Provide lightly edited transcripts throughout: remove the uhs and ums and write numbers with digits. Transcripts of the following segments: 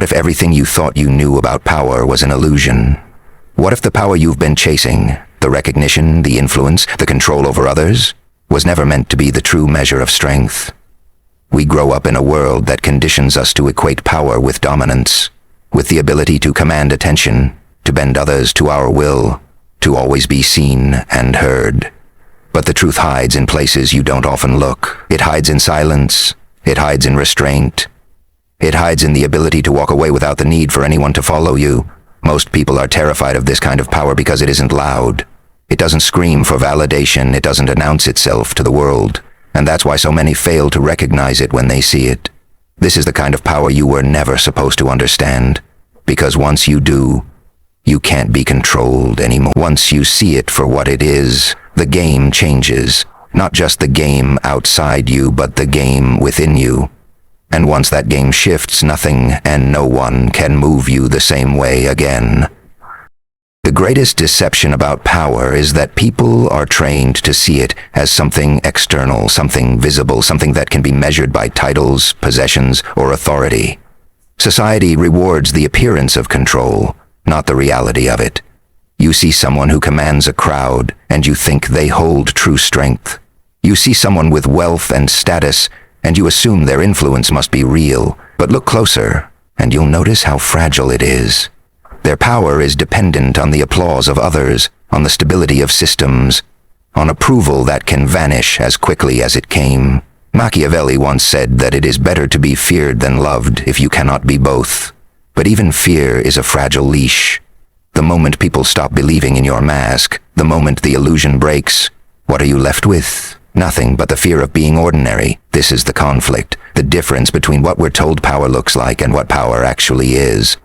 What if everything you thought you knew about power was an illusion? What if the power you've been chasing, the recognition, the influence, the control over others, was never meant to be the true measure of strength? We grow up in a world that conditions us to equate power with dominance, with the ability to command attention, to bend others to our will, to always be seen and heard. But the truth hides in places you don't often look. It hides in silence. It hides in restraint. It hides in the ability to walk away without the need for anyone to follow you. Most people are terrified of this kind of power because it isn't loud. It doesn't scream for validation. It doesn't announce itself to the world. And that's why so many fail to recognize it when they see it. This is the kind of power you were never supposed to understand. Because once you do, you can't be controlled anymore. Once you see it for what it is, the game changes. Not just the game outside you, but the game within you. And once that game shifts, nothing and no one can move you the same way again. The greatest deception about power is that people are trained to see it as something external, something visible, something that can be measured by titles, possessions, or authority. Society rewards the appearance of control, not the reality of it. You see someone who commands a crowd, and you think they hold true strength. You see someone with wealth and status, and you assume their influence must be real. But look closer, and you'll notice how fragile it is. Their power is dependent on the applause of others, on the stability of systems, on approval that can vanish as quickly as it came. Machiavelli once said that it is better to be feared than loved if you cannot be both. But even fear is a fragile leash. The moment people stop believing in your mask, the moment the illusion breaks, what are you left with? Nothing but the fear of being ordinary. This is the conflict, the difference between what we're told power looks like and what power actually is.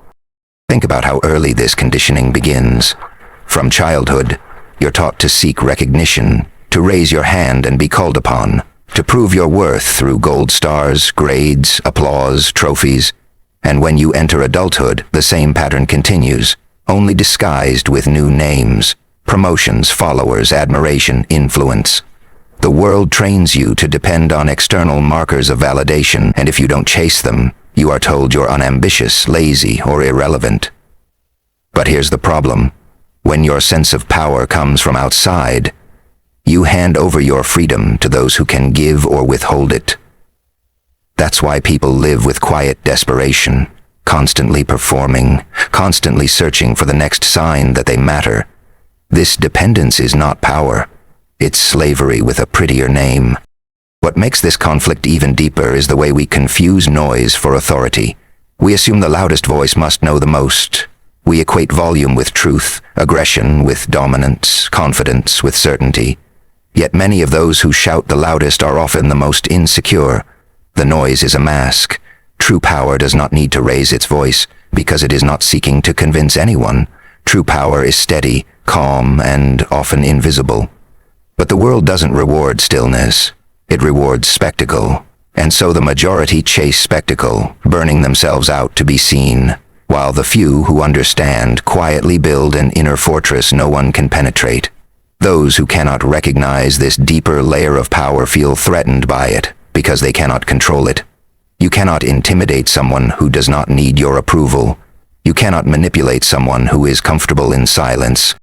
Think about how early this conditioning begins. From childhood, you're taught to seek recognition, to raise your hand and be called upon, to prove your worth through gold stars, grades, applause, trophies. And when you enter adulthood, the same pattern continues, only disguised with new names, promotions, followers, admiration, influence. The world trains you to depend on external markers of validation, and if you don't chase them, you are told you're unambitious, lazy, or irrelevant. But here's the problem. When your sense of power comes from outside, you hand over your freedom to those who can give or withhold it. That's why people live with quiet desperation, constantly performing, constantly searching for the next sign that they matter. This dependence is not power. It's slavery with a prettier name. What makes this conflict even deeper is the way we confuse noise for authority. We assume the loudest voice must know the most. We equate volume with truth, aggression with dominance, confidence with certainty. Yet many of those who shout the loudest are often the most insecure. The noise is a mask. True power does not need to raise its voice because it is not seeking to convince anyone. True power is steady, calm, and often invisible. But the world doesn't reward stillness. It rewards spectacle. And so the majority chase spectacle, burning themselves out to be seen, while the few who understand quietly build an inner fortress no one can penetrate. Those who cannot recognize this deeper layer of power feel threatened by it because they cannot control it. You cannot intimidate someone who does not need your approval. You cannot manipulate someone who is comfortable in silence.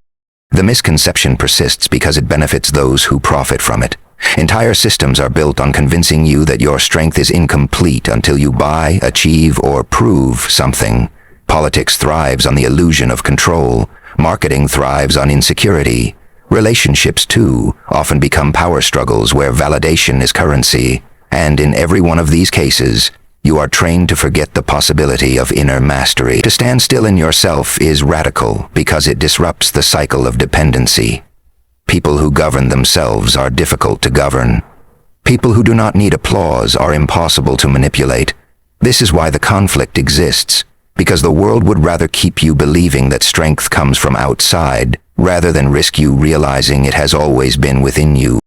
The misconception persists because it benefits those who profit from it. Entire systems are built on convincing you that your strength is incomplete until you buy, achieve, or prove something. Politics thrives on the illusion of control. Marketing thrives on insecurity. Relationships, too, often become power struggles where validation is currency. And in every one of these cases, you are trained to forget the possibility of inner mastery. To stand still in yourself is radical because it disrupts the cycle of dependency. People who govern themselves are difficult to govern. People who do not need applause are impossible to manipulate. This is why the conflict exists, because the world would rather keep you believing that strength comes from outside, rather than risk you realizing it has always been within you.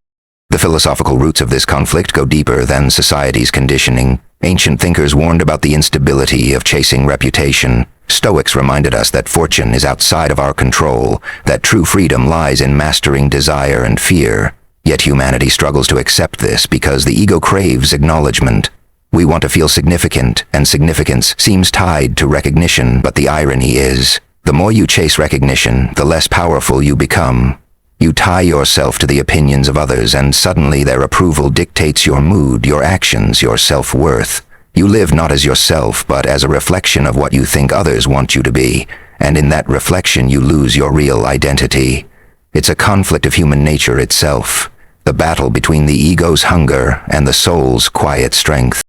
The philosophical roots of this conflict go deeper than society's conditioning. Ancient thinkers warned about the instability of chasing reputation. Stoics reminded us that fortune is outside of our control, that true freedom lies in mastering desire and fear. Yet humanity struggles to accept this because the ego craves acknowledgement. We want to feel significant, and significance seems tied to recognition, but the irony is, the more you chase recognition, the less powerful you become. You tie yourself to the opinions of others, and suddenly their approval dictates your mood, your actions, your self-worth. You live not as yourself, but as a reflection of what you think others want you to be, and in that reflection you lose your real identity. It's a conflict of human nature itself, the battle between the ego's hunger and the soul's quiet strength.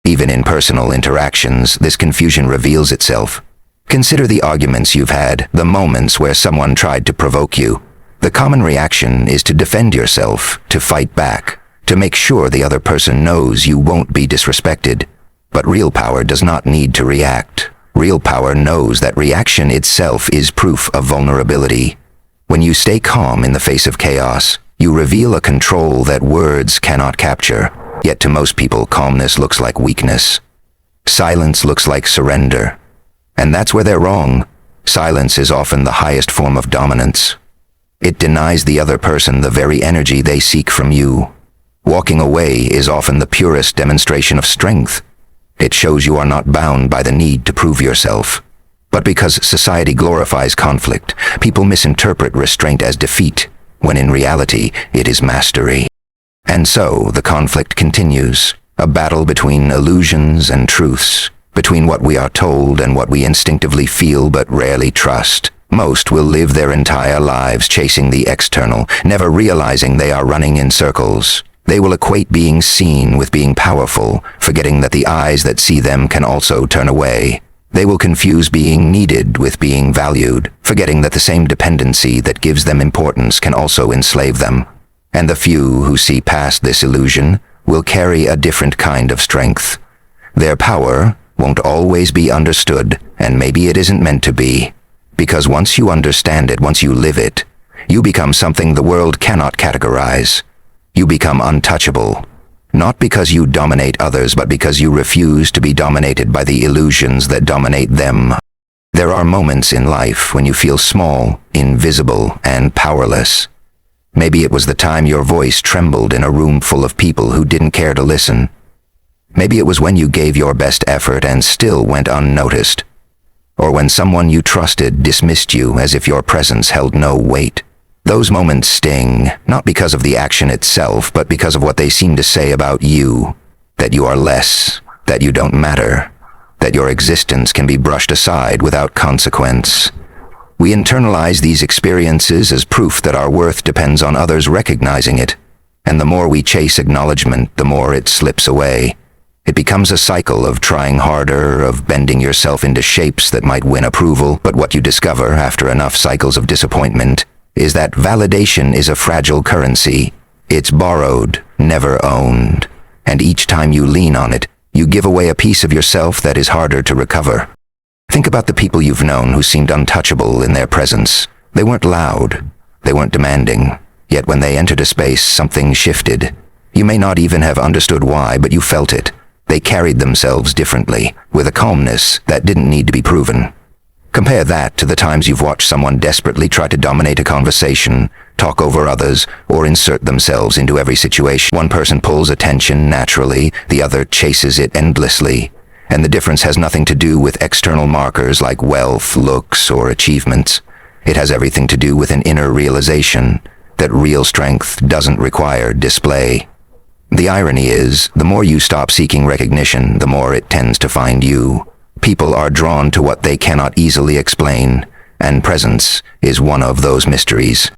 Even in personal interactions, this confusion reveals itself. Consider the arguments you've had, the moments where someone tried to provoke you. The common reaction is to defend yourself, to fight back, to make sure the other person knows you won't be disrespected. But real power does not need to react. Real power knows that reaction itself is proof of vulnerability. When you stay calm in the face of chaos, you reveal a control that words cannot capture. Yet to most people, calmness looks like weakness. Silence looks like surrender. And that's where they're wrong. Silence is often the highest form of dominance. It denies the other person the very energy they seek from you. Walking away is often the purest demonstration of strength. It shows you are not bound by the need to prove yourself. But because society glorifies conflict, people misinterpret restraint as defeat, when in reality it is mastery. And so the conflict continues, a battle between illusions and truths, between what we are told and what we instinctively feel but rarely trust. Most will live their entire lives chasing the external, never realizing they are running in circles. They will equate being seen with being powerful, forgetting that the eyes that see them can also turn away. They will confuse being needed with being valued, forgetting that the same dependency that gives them importance can also enslave them. And the few who see past this illusion will carry a different kind of strength. Their power won't always be understood, and maybe it isn't meant to be. Because once you understand it, once you live it, you become something the world cannot categorize. You become untouchable, not because you dominate others, but because you refuse to be dominated by the illusions that dominate them. There are moments in life when you feel small, invisible, and powerless. Maybe it was the time your voice trembled in a room full of people who didn't care to listen. Maybe it was when you gave your best effort and still went unnoticed. Or when someone you trusted dismissed you as if your presence held no weight. Those moments sting, not because of the action itself, but because of what they seem to say about you. That you are less, that you don't matter, that your existence can be brushed aside without consequence. We internalize these experiences as proof that our worth depends on others recognizing it, and the more we chase acknowledgement, the more it slips away. It becomes a cycle of trying harder, of bending yourself into shapes that might win approval, but what you discover after enough cycles of disappointment is that validation is a fragile currency. It's borrowed, never owned, and each time you lean on it, you give away a piece of yourself that is harder to recover. Think about the people you've known who seemed untouchable in their presence. They weren't loud, they weren't demanding, yet when they entered a space, something shifted. You may not even have understood why, but you felt it. They carried themselves differently, with a calmness that didn't need to be proven. Compare that to the times you've watched someone desperately try to dominate a conversation, talk over others, or insert themselves into every situation. One person pulls attention naturally, the other chases it endlessly. And the difference has nothing to do with external markers like wealth, looks, or achievements. It has everything to do with an inner realization that real strength doesn't require display. The irony is, the more you stop seeking recognition, the more it tends to find you. People are drawn to what they cannot easily explain, and presence is one of those mysteries.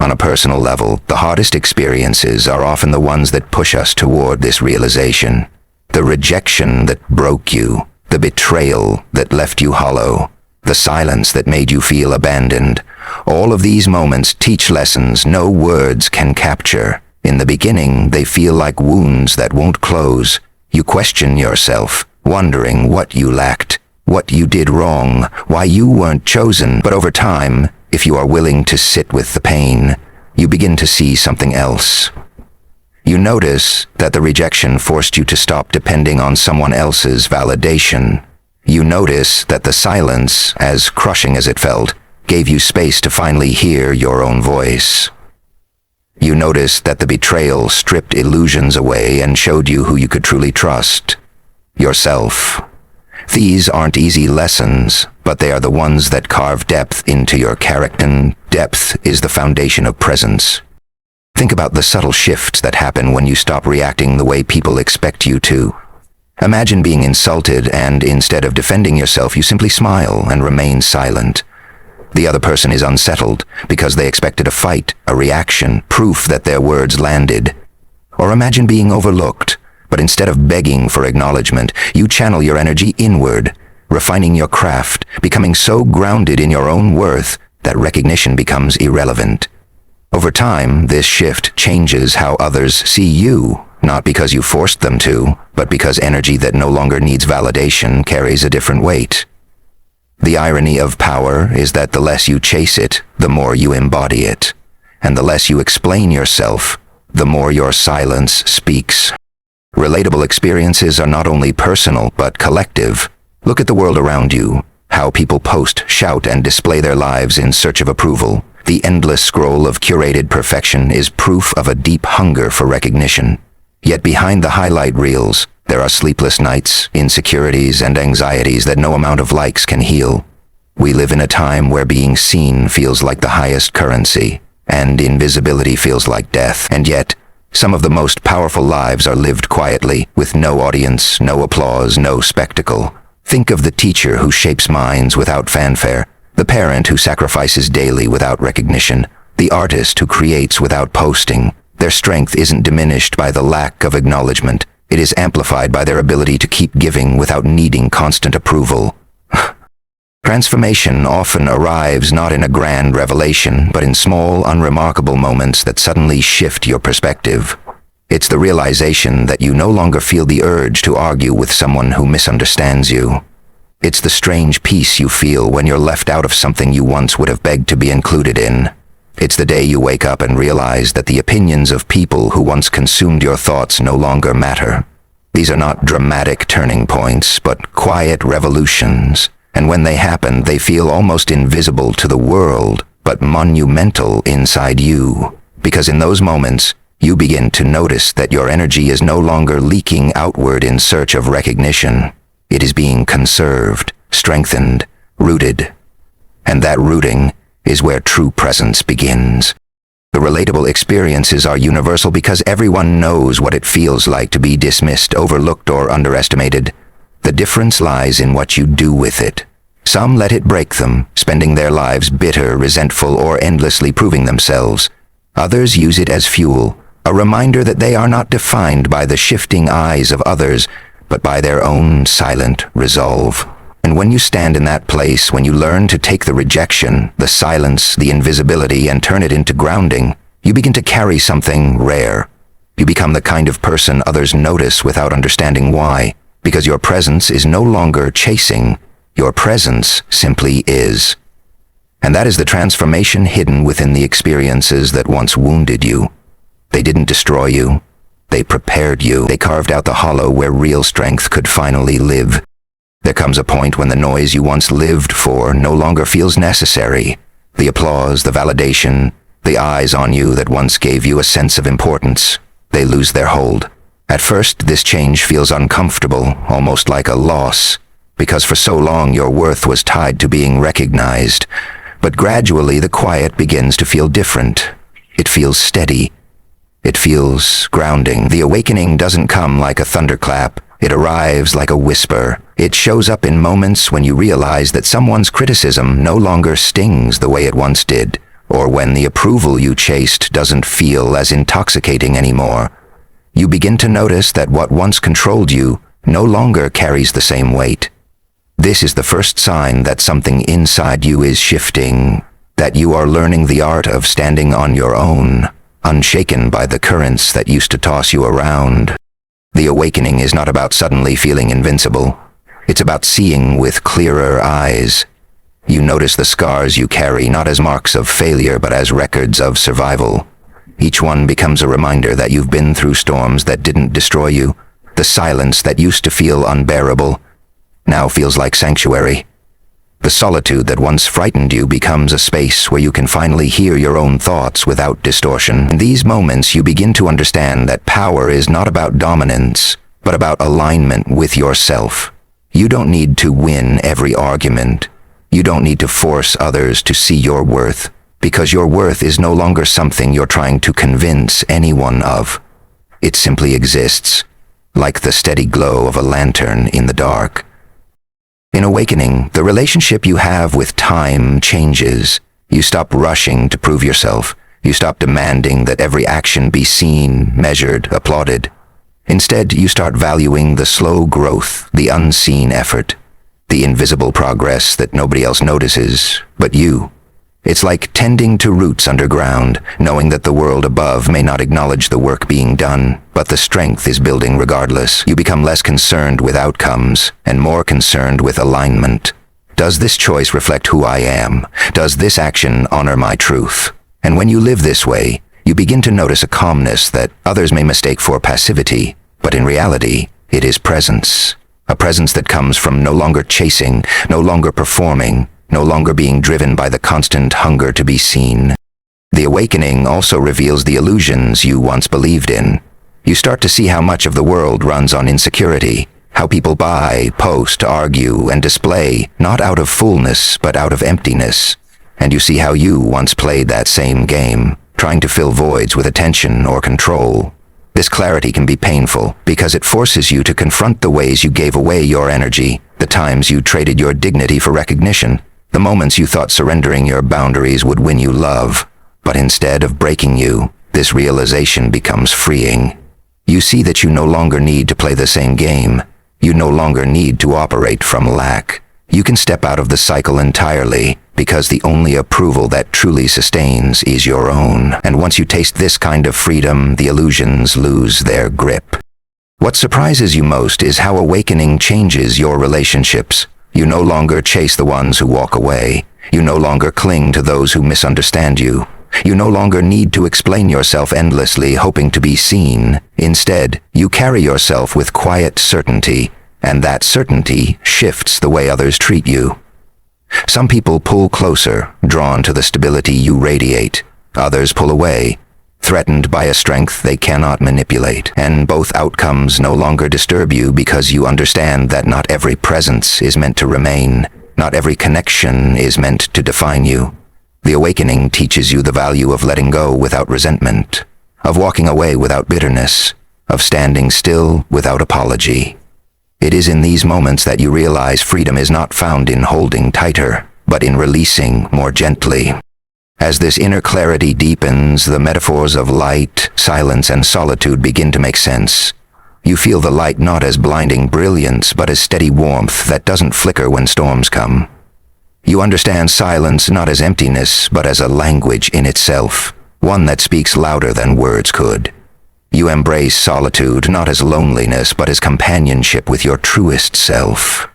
On a personal level, the hardest experiences are often the ones that push us toward this realization. The rejection that broke you, the betrayal that left you hollow, the silence that made you feel abandoned. All of these moments teach lessons no words can capture. In the beginning, they feel like wounds that won't close. You question yourself, wondering what you lacked, what you did wrong, why you weren't chosen. But over time, if you are willing to sit with the pain, you begin to see something else. You notice that the rejection forced you to stop depending on someone else's validation. You notice that the silence, as crushing as it felt, gave you space to finally hear your own voice. You noticed that the betrayal stripped illusions away and showed you who you could truly trust. yourself. These aren't easy lessons, but they are the ones that carve depth into your character. Depth is the foundation of presence. Think about the subtle shifts that happen when you stop reacting the way people expect you to. Imagine being insulted and instead of defending yourself, you simply smile and remain silent. The other person is unsettled because they expected a fight, a reaction, proof that their words landed. Or imagine being overlooked, but instead of begging for acknowledgement, you channel your energy inward, refining your craft, becoming so grounded in your own worth that recognition becomes irrelevant. Over time, this shift changes how others see you, not because you forced them to, but because energy that no longer needs validation carries a different weight. The irony of power is that the less you chase it, the more you embody it. And the less you explain yourself, the more your silence speaks. Relatable experiences are not only personal, but collective. Look at the world around you, how people post, shout, and display their lives in search of approval. The endless scroll of curated perfection is proof of a deep hunger for recognition. Yet behind the highlight reels, there are sleepless nights, insecurities, and anxieties that no amount of likes can heal. We live in a time where being seen feels like the highest currency, and invisibility feels like death. And yet, some of the most powerful lives are lived quietly, with no audience, no applause, no spectacle. Think of the teacher who shapes minds without fanfare, the parent who sacrifices daily without recognition, the artist who creates without posting. Their strength isn't diminished by the lack of acknowledgement. It is amplified by their ability to keep giving without needing constant approval. Transformation often arrives not in a grand revelation, but in small, unremarkable moments that suddenly shift your perspective. It's the realization that you no longer feel the urge to argue with someone who misunderstands you. It's the strange peace you feel when you're left out of something you once would have begged to be included in. It's the day you wake up and realize that the opinions of people who once consumed your thoughts no longer matter. These are not dramatic turning points, but quiet revolutions. And when they happen, they feel almost invisible to the world, but monumental inside you. Because in those moments, you begin to notice that your energy is no longer leaking outward in search of recognition. It is being conserved, strengthened, rooted. And that rooting is where true presence begins. The relatable experiences are universal because everyone knows what it feels like to be dismissed, overlooked, or underestimated. The difference lies in what you do with it. Some let it break them, spending their lives bitter, resentful, or endlessly proving themselves. Others use it as fuel, a reminder that they are not defined by the shifting eyes of others, but by their own silent resolve. And when you stand in that place, when you learn to take the rejection, the silence, the invisibility, and turn it into grounding, you begin to carry something rare. You become the kind of person others notice without understanding why, because your presence is no longer chasing. Your presence simply is. And that is the transformation hidden within the experiences that once wounded you. They didn't destroy you. They prepared you. They carved out the hollow where real strength could finally live. There comes a point when the noise you once lived for no longer feels necessary. The applause, the validation, the eyes on you that once gave you a sense of importance, they lose their hold. At first, this change feels uncomfortable, almost like a loss, because for so long your worth was tied to being recognized. But gradually the quiet begins to feel different. It feels steady. It feels grounding. The awakening doesn't come like a thunderclap. It arrives like a whisper. It shows up in moments when you realize that someone's criticism no longer stings the way it once did, or when the approval you chased doesn't feel as intoxicating anymore. You begin to notice that what once controlled you no longer carries the same weight. This is the first sign that something inside you is shifting, that you are learning the art of standing on your own, unshaken by the currents that used to toss you around. The awakening is not about suddenly feeling invincible. It's about seeing with clearer eyes. You notice the scars you carry not as marks of failure but as records of survival. Each one becomes a reminder that you've been through storms that didn't destroy you. The silence that used to feel unbearable now feels like sanctuary. The solitude that once frightened you becomes a space where you can finally hear your own thoughts without distortion. In these moments, you begin to understand that power is not about dominance, but about alignment with yourself. You don't need to win every argument. You don't need to force others to see your worth, because your worth is no longer something you're trying to convince anyone of. It simply exists, like the steady glow of a lantern in the dark. In awakening, the relationship you have with time changes. You stop rushing to prove yourself. You stop demanding that every action be seen, measured, applauded. Instead, you start valuing the slow growth, the unseen effort, the invisible progress that nobody else notices but you. It's like tending to roots underground, knowing that the world above may not acknowledge the work being done, but the strength is building regardless. You become less concerned with outcomes and more concerned with alignment. Does this choice reflect who I am? Does this action honor my truth? And when you live this way, you begin to notice a calmness that others may mistake for passivity, but in reality, it is presence. A presence that comes from no longer chasing, no longer performing, no longer being driven by the constant hunger to be seen. The awakening also reveals the illusions you once believed in. You start to see how much of the world runs on insecurity, how people buy, post, argue, and display, not out of fullness, but out of emptiness. And you see how you once played that same game, trying to fill voids with attention or control. This clarity can be painful because it forces you to confront the ways you gave away your energy, the times you traded your dignity for recognition, the moments you thought surrendering your boundaries would win you love. But instead of breaking you, this realization becomes freeing. You see that you no longer need to play the same game. You no longer need to operate from lack. You can step out of the cycle entirely, because the only approval that truly sustains is your own. And once you taste this kind of freedom, the illusions lose their grip. What surprises you most is how awakening changes your relationships. You no longer chase the ones who walk away. You no longer cling to those who misunderstand you. You no longer need to explain yourself endlessly, hoping to be seen. Instead, you carry yourself with quiet certainty, and that certainty shifts the way others treat you. Some people pull closer, drawn to the stability you radiate. Others pull away, threatened by a strength they cannot manipulate. And both outcomes no longer disturb you because you understand that not every presence is meant to remain. Not every connection is meant to define you. The awakening teaches you the value of letting go without resentment, of walking away without bitterness, of standing still without apology. It is in these moments that you realize freedom is not found in holding tighter, but in releasing more gently. As this inner clarity deepens, the metaphors of light, silence, and solitude begin to make sense. You feel the light not as blinding brilliance, but as steady warmth that doesn't flicker when storms come. You understand silence not as emptiness, but as a language in itself, one that speaks louder than words could. You embrace solitude not as loneliness, but as companionship with your truest self.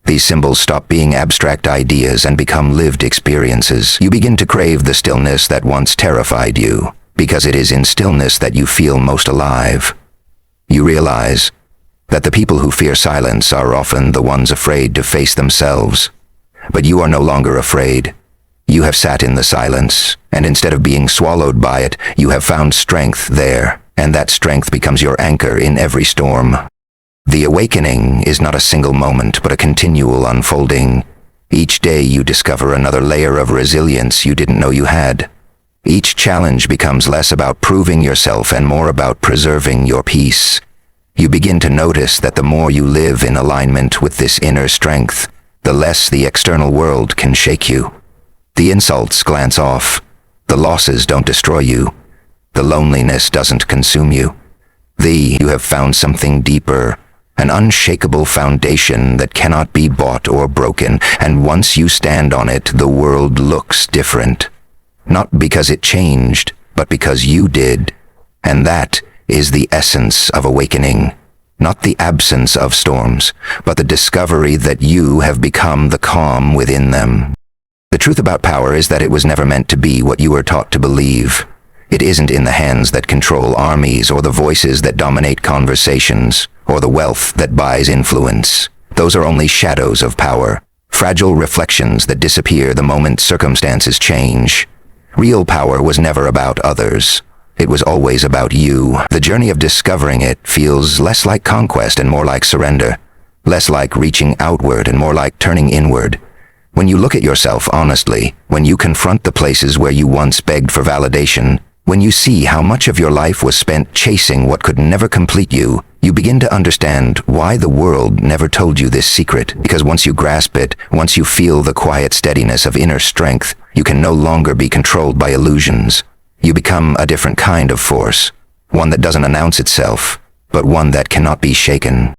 These symbols stop being abstract ideas and become lived experiences. You begin to crave the stillness that once terrified you, because it is in stillness that you feel most alive. You realize that the people who fear silence are often the ones afraid to face themselves. But you are no longer afraid. You have sat in the silence, and instead of being swallowed by it, you have found strength there, and that strength becomes your anchor in every storm. The awakening is not a single moment, but a continual unfolding. Each day you discover another layer of resilience you didn't know you had. Each challenge becomes less about proving yourself and more about preserving your peace. You begin to notice that the more you live in alignment with this inner strength, the less the external world can shake you. The insults glance off. The losses don't destroy you. The loneliness doesn't consume you. You have found something deeper, an unshakable foundation that cannot be bought or broken, and once you stand on it, the world looks different. Not because it changed, but because you did. And that is the essence of awakening. Not the absence of storms, but the discovery that you have become the calm within them. The truth about power is that it was never meant to be what you were taught to believe. It isn't in the hands that control armies, or the voices that dominate conversations, or the wealth that buys influence. Those are only shadows of power, fragile reflections that disappear the moment circumstances change. Real power was never about others. It was always about you. The journey of discovering it feels less like conquest and more like surrender, less like reaching outward and more like turning inward. When you look at yourself honestly, when you confront the places where you once begged for validation, when you see how much of your life was spent chasing what could never complete you, you begin to understand why the world never told you this secret. Because once you grasp it, once you feel the quiet steadiness of inner strength, you can no longer be controlled by illusions. You become a different kind of force, one that doesn't announce itself, but one that cannot be shaken.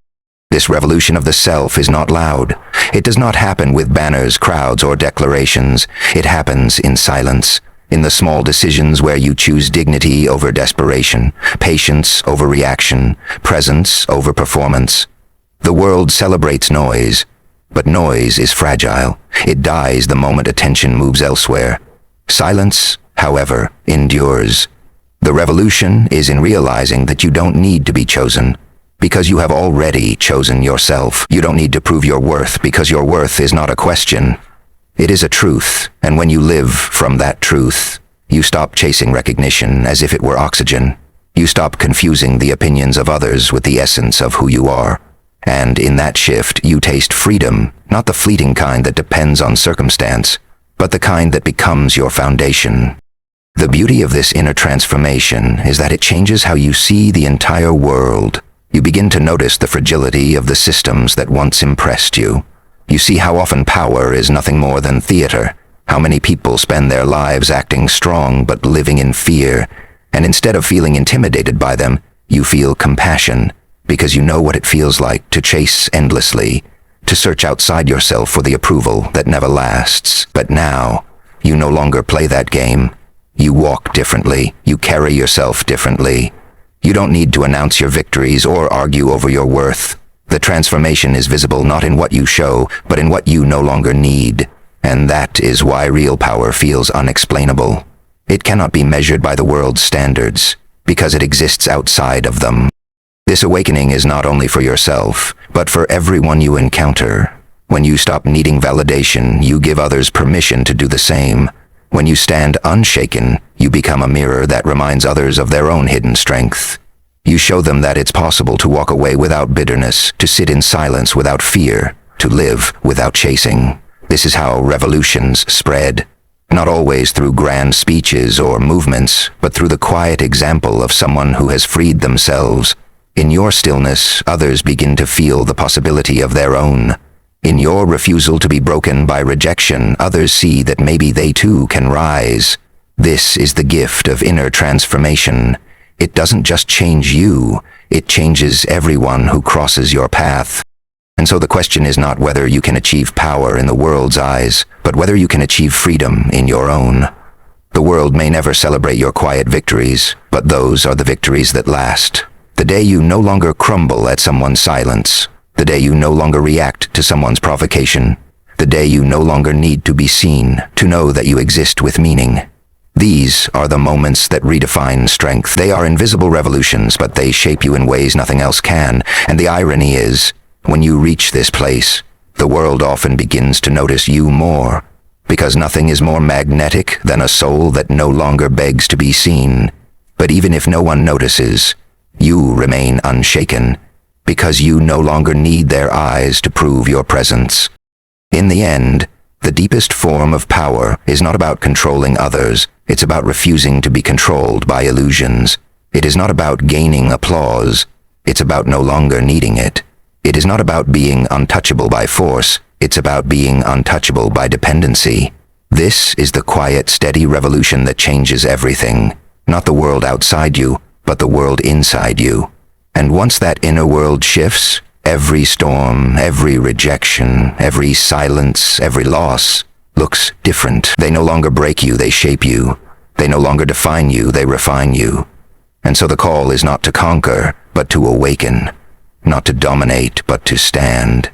This revolution of the self is not loud. It does not happen with banners, crowds, or declarations. It happens in silence, in the small decisions where you choose dignity over desperation, patience over reaction, presence over performance. The world celebrates noise, but noise is fragile. It dies the moment attention moves elsewhere. Silence, however, endures. The revolution is in realizing that you don't need to be chosen, because you have already chosen yourself. You don't need to prove your worth, because your worth is not a question. It is a truth, and when you live from that truth, you stop chasing recognition as if it were oxygen. You stop confusing the opinions of others with the essence of who you are. And in that shift, you taste freedom, not the fleeting kind that depends on circumstance, but the kind that becomes your foundation. The beauty of this inner transformation is that it changes how you see the entire world. You begin to notice the fragility of the systems that once impressed you. You see how often power is nothing more than theater, how many people spend their lives acting strong but living in fear, and instead of feeling intimidated by them, you feel compassion, because you know what it feels like to chase endlessly, to search outside yourself for the approval that never lasts. But now, you no longer play that game. You walk differently, you carry yourself differently. You don't need to announce your victories or argue over your worth. The transformation is visible not in what you show, but in what you no longer need. And that is why real power feels unexplainable. It cannot be measured by the world's standards, because it exists outside of them. This awakening is not only for yourself, but for everyone you encounter. When you stop needing validation, you give others permission to do the same. When you stand unshaken, you become a mirror that reminds others of their own hidden strength. You show them that it's possible to walk away without bitterness, to sit in silence without fear, to live without chasing. This is how revolutions spread. Not always through grand speeches or movements, but through the quiet example of someone who has freed themselves. In your stillness, others begin to feel the possibility of their own. In your refusal to be broken by rejection, others see that maybe they too can rise. This is the gift of inner transformation. It doesn't just change you, it changes everyone who crosses your path. And so the question is not whether you can achieve power in the world's eyes, but whether you can achieve freedom in your own. The world may never celebrate your quiet victories, but those are the victories that last. The day you no longer crumble at someone's silence, the day you no longer react to someone's provocation, the day you no longer need to be seen to know that you exist with meaning. These are the moments that redefine strength. They are invisible revolutions, but they shape you in ways nothing else can. And the irony is, when you reach this place, the world often begins to notice you more, because nothing is more magnetic than a soul that no longer begs to be seen. But even if no one notices, you remain unshaken, because you no longer need their eyes to prove your presence. In the end, the deepest form of power is not about controlling others, it's about refusing to be controlled by illusions. It is not about gaining applause, it's about no longer needing it. It is not about being untouchable by force, it's about being untouchable by dependency. This is the quiet, steady revolution that changes everything. Not the world outside you, but the world inside you. And once that inner world shifts, every storm, every rejection, every silence, every loss looks different. They no longer break you, they shape you. They no longer define you, they refine you. And so the call is not to conquer, but to awaken. Not to dominate, but to stand.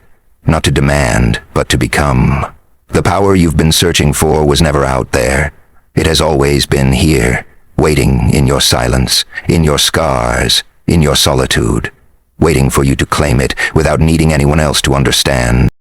Not to demand, but to become. The power you've been searching for was never out there. It has always been here, waiting in your silence, in your scars, in your solitude, waiting for you to claim it without needing anyone else to understand.